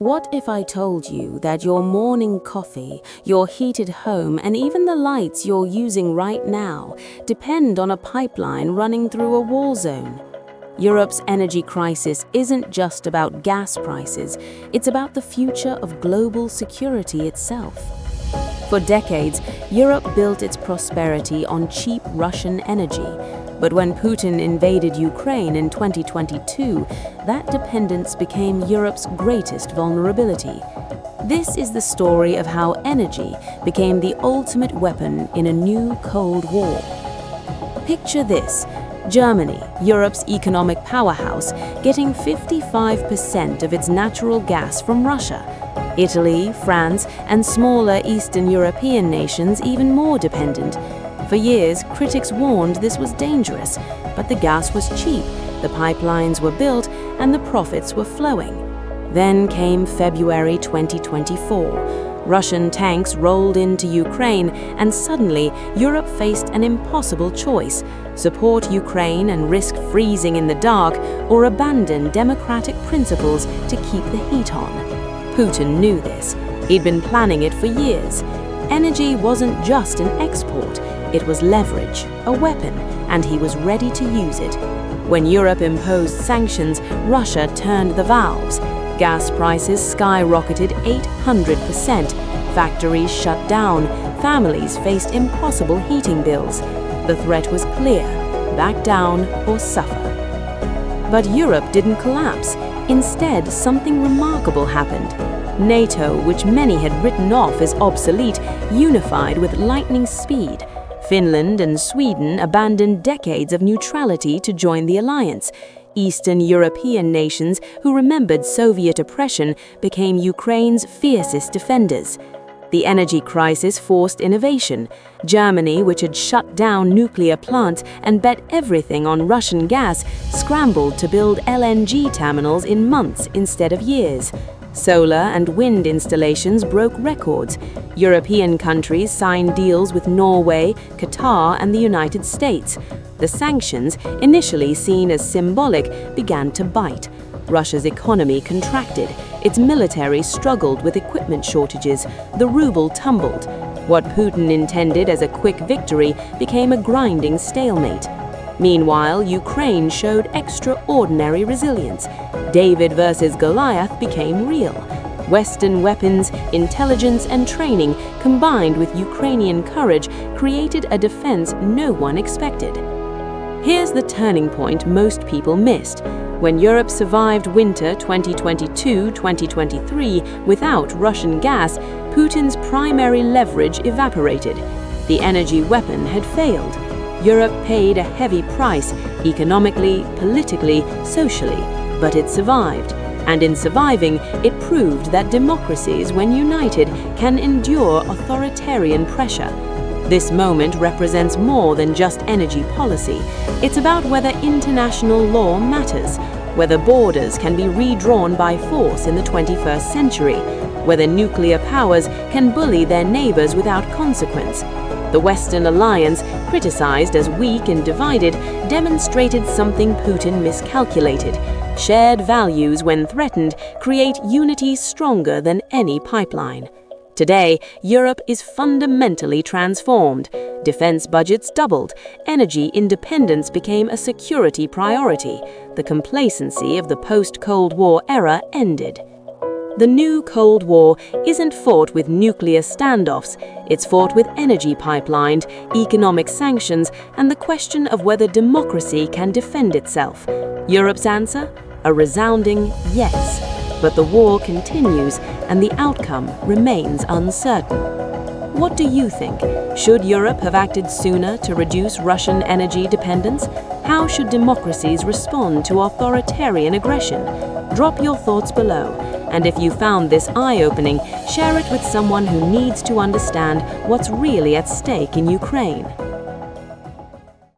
What if I told you that your morning coffee, your heated home, and even the lights you're using right now depend on a pipeline running through a war zone? Europe's energy crisis isn't just about gas prices, it's about the future of global security itself. For decades, Europe built its prosperity on cheap Russian energy. But when Putin invaded Ukraine in 2022, that dependence became Europe's greatest vulnerability. This is the story of how energy became the ultimate weapon in a new Cold War. Picture this: Germany, Europe's economic powerhouse, getting 55% of its natural gas from Russia. Italy, France, and smaller Eastern European nations even more dependent. For years, critics warned this was dangerous, but the gas was cheap, the pipelines were built, and the profits were flowing. Then came February 2024. Russian tanks rolled into Ukraine, and suddenly Europe faced an impossible choice: support Ukraine and risk freezing in the dark, or abandon democratic principles to keep the heat on. Putin knew this. He'd been planning it for years. Energy wasn't just an export, it was leverage, a weapon, and he was ready to use it. When Europe imposed sanctions, Russia turned the valves. Gas prices skyrocketed 800%. Factories shut down. Families faced impossible heating bills. The threat was clear: back down or suffer. But Europe didn't collapse. Instead, something remarkable happened. NATO, which many had written off as obsolete, unified with lightning speed. Finland and Sweden abandoned decades of neutrality to join the alliance. Eastern European nations who remembered Soviet oppression became Ukraine's fiercest defenders. The energy crisis forced innovation. Germany, which had shut down nuclear plants and bet everything on Russian gas, scrambled to build LNG terminals in months instead of years. Solar and wind installations broke records. European countries signed deals with Norway, Qatar, and the United States. The sanctions, initially seen as symbolic, began to bite. Russia's economy contracted. Its military struggled with equipment shortages. The ruble tumbled. What Putin intended as a quick victory became a grinding stalemate. Meanwhile, Ukraine showed extraordinary resilience. David versus Goliath became real. Western weapons, intelligence, and training, combined with Ukrainian courage, created a defense no one expected. Here's the turning point most people missed. When Europe survived winter 2022-2023 without Russian gas, Putin's primary leverage evaporated. The energy weapon had failed. Europe paid a heavy price, economically, politically, socially, but it survived. And in surviving, it proved that democracies, when united, can endure authoritarian pressure. This moment represents more than just energy policy. It's about whether international law matters, whether borders can be redrawn by force in the 21st century, whether nuclear powers can bully their neighbors without consequence. The Western alliance, criticized as weak and divided, demonstrated something Putin miscalculated. Shared values, when threatened, create unity stronger than any pipeline. Today, Europe is fundamentally transformed. Defense budgets doubled. Energy independence became a security priority. The complacency of the post-Cold War era ended. The new Cold War isn't fought with nuclear standoffs. It's fought with energy pipelines, economic sanctions, and the question of whether democracy can defend itself. Europe's answer? A resounding yes. But the war continues, and the outcome remains uncertain. What do you think? Should Europe have acted sooner to reduce Russian energy dependence? How should democracies respond to authoritarian aggression? Drop your thoughts below. And if you found this eye-opening, share it with someone who needs to understand what's really at stake in Ukraine.